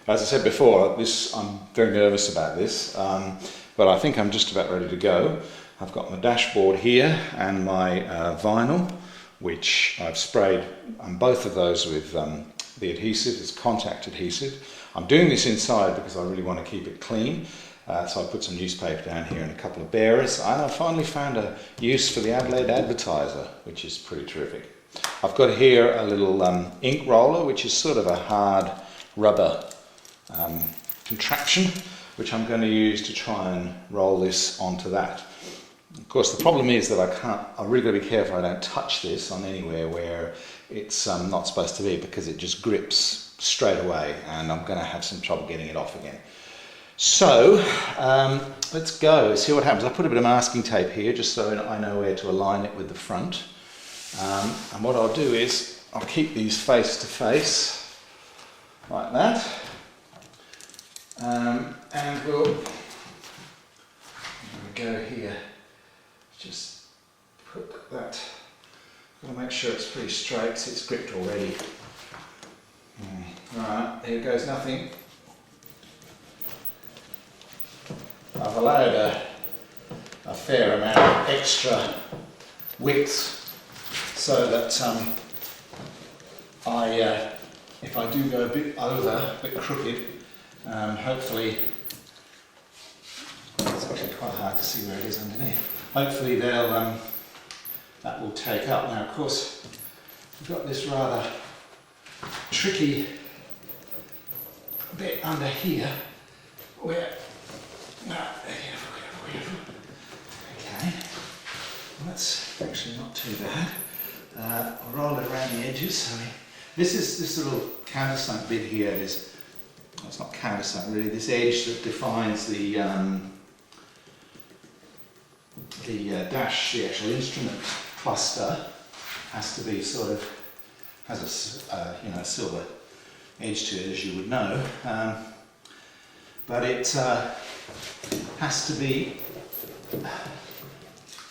As I said before, I'm very nervous about this, but I think I'm just about ready to go. I've got my dashboard here and my vinyl, which I've sprayed on both of those with the adhesive. It's contact adhesive. I'm doing this inside because I really want to keep it clean. So I put some newspaper down here and a couple of bearers, and I finally found a use for the Adelaide Advertiser, which is pretty terrific. I've got here a little ink roller, which is sort of a hard rubber contraption, which I'm going to use to try and roll this onto that. Of course, the problem is that I've really got to be careful I don't touch this on anywhere where it's not supposed to be, because it just grips straight away and I'm going to have some trouble getting it off again. So let's go, see what happens. I put a bit of masking tape here just so I know where to align it with the front. And what I'll do is I'll keep these face to face like that. And we'll go here, just put that, got to make sure it's pretty straight, so it's gripped already. Right, here goes nothing. I've allowed a fair amount of extra width so that if I do go a bit over, a bit crooked, hopefully, it's actually quite hard to see where it is underneath. Hopefully that will take up. Now, of course, we've got this rather tricky bit under here where, okay, well, that's actually not too bad. I'll roll it around the edges. So this little countersunk bit here is, well, it's not countersunk really, this edge that defines the dash, the actual instrument cluster, has to be sort of, has a silver edge to it, as you would know, but it has to be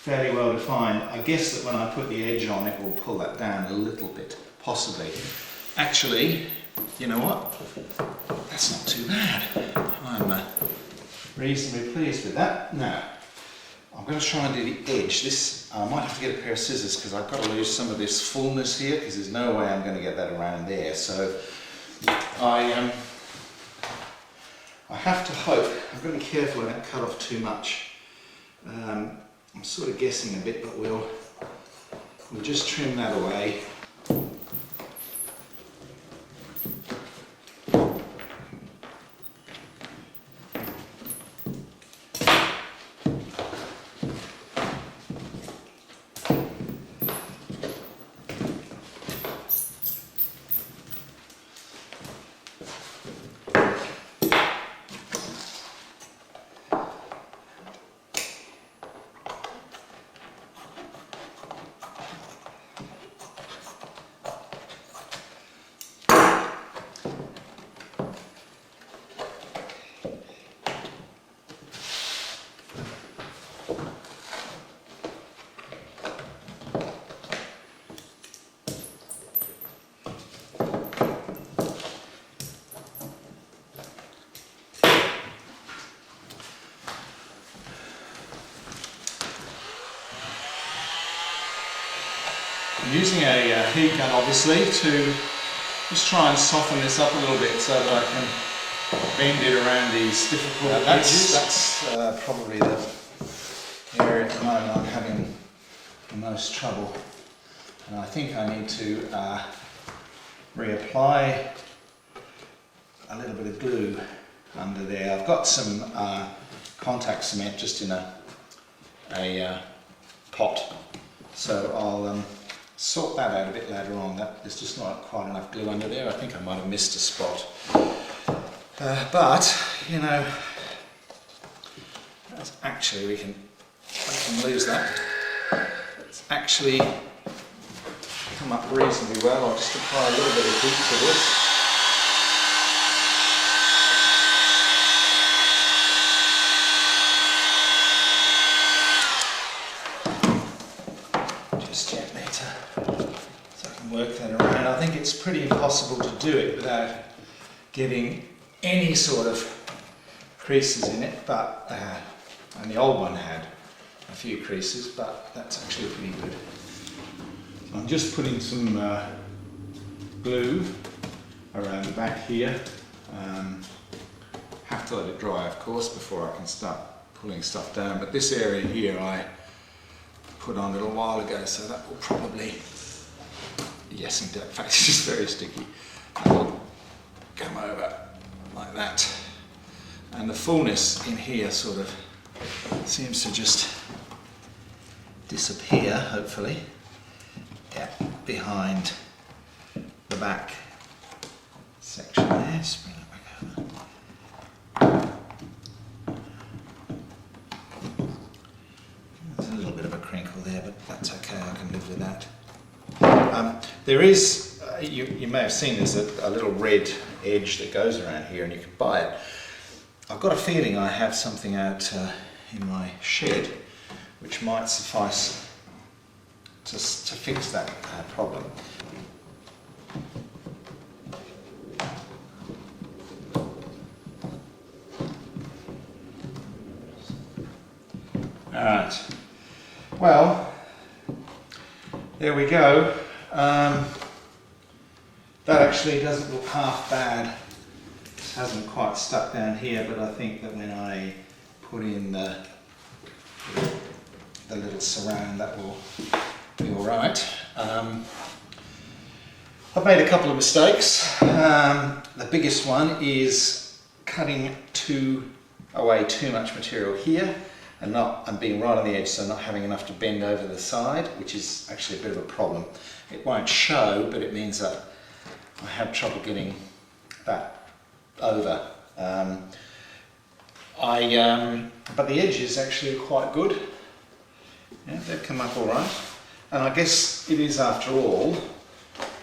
fairly well defined. I guess that when I put the edge on, it will pull that down a little bit, possibly. Actually, you know what? That's not too bad. I'm reasonably pleased with that. Now, I'm going to try and do the edge. This, I might have to get a pair of scissors because I've got to lose some of this fullness here, because there's no way I'm going to get that around there. So I have to hope, I've got to be careful I don't cut off too much. I'm sort of guessing a bit, but we'll just trim that away. I'm using a heat gun, obviously, to just try and soften this up a little bit so that I can bend it around these difficult edges. That's probably the area at the moment I'm having the most trouble. And I think I need to reapply a little bit of glue under there. I've got some contact cement just in a pot, so I'll sort that out a bit later on. There's just not quite enough glue under there. I think I might have missed a spot. But, you know, that's actually, we can lose that. It's actually come up reasonably well. I'll just apply a little bit of heat to this. Work that around. I think it's pretty impossible to do it without getting any sort of creases in it, but and the old one had a few creases, but that's actually pretty good. So I'm just putting some glue around the back here. Have to let it dry, of course, before I can start pulling stuff down, but this area here I put on a little while ago, so that will probably, yes, in fact it's just very sticky. That will come over like that, and the fullness in here sort of seems to just disappear, hopefully, yeah, behind the back section there. Just bring it back over. There's a little bit of a crinkle there, but that's okay, I can live with that. There is, you may have seen, there's a little red edge that goes around here and you can buy it. I've got a feeling I have something out in my shed which might suffice to fix that problem. Alright, well, there we go. That actually doesn't look half bad. It hasn't quite stuck down here, but I think that when I put in the little surround, that will be alright. I've made a couple of mistakes. The biggest one is cutting away too much material here and being right on the edge, so not having enough to bend over the side, which is actually a bit of a problem. It won't show, but it means that I have trouble getting that over. But the edges actually are quite good. Yeah, they've come up all right. And I guess it is, after all,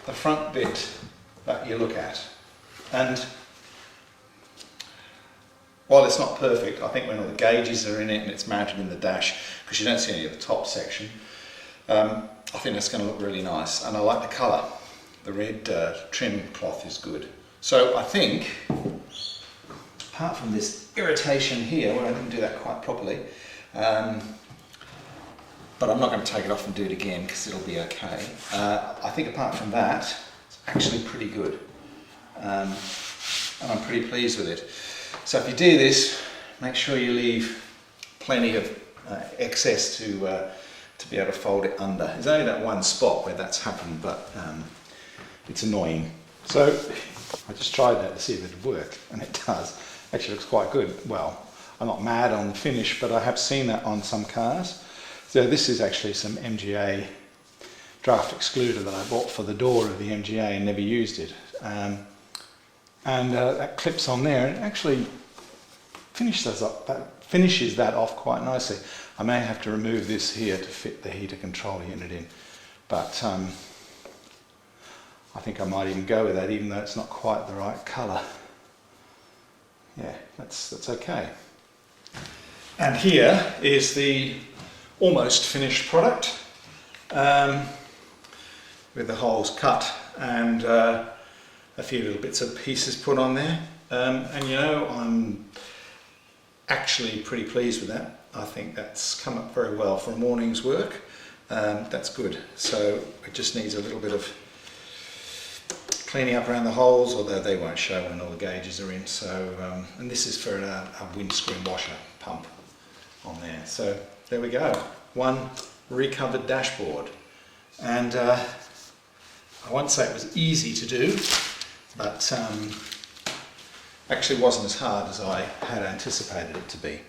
the front bit that you look at. And while it's not perfect, I think when all the gauges are in it and it's mounted in the dash, because you don't see any of the top section, I think that's going to look really nice. And I like the colour. The red trim cloth is good. So I think, apart from this irritation here, where I didn't do that quite properly, but I'm not going to take it off and do it again because it'll be okay. I think apart from that, it's actually pretty good. And I'm pretty pleased with it. So if you do this, make sure you leave plenty of excess to be able to fold it under. There's only that one spot where that's happened, but it's annoying. So I just tried that to see if it would work, and it does. Actually looks quite good. Well, I'm not mad on the finish, but I have seen that on some cars. So this is actually some MGA draft excluder that I bought for the door of the MGA and never used it. That clips on there and actually finishes that off quite nicely. I may have to remove this here to fit the heater control unit in, but I think I might even go with that, even though it's not quite the right colour. Yeah, that's okay. And here is the almost finished product, with the holes cut and a few little bits and pieces put on there. And you know, I'm actually pretty pleased with that. I think that's come up very well for a morning's work. That's good. So it just needs a little bit of cleaning up around the holes, although they won't show when all the gauges are in. So, and this is for a windscreen washer pump on there. So there we go, one recovered dashboard. And I won't say it was easy to do, but actually wasn't as hard as I had anticipated it to be.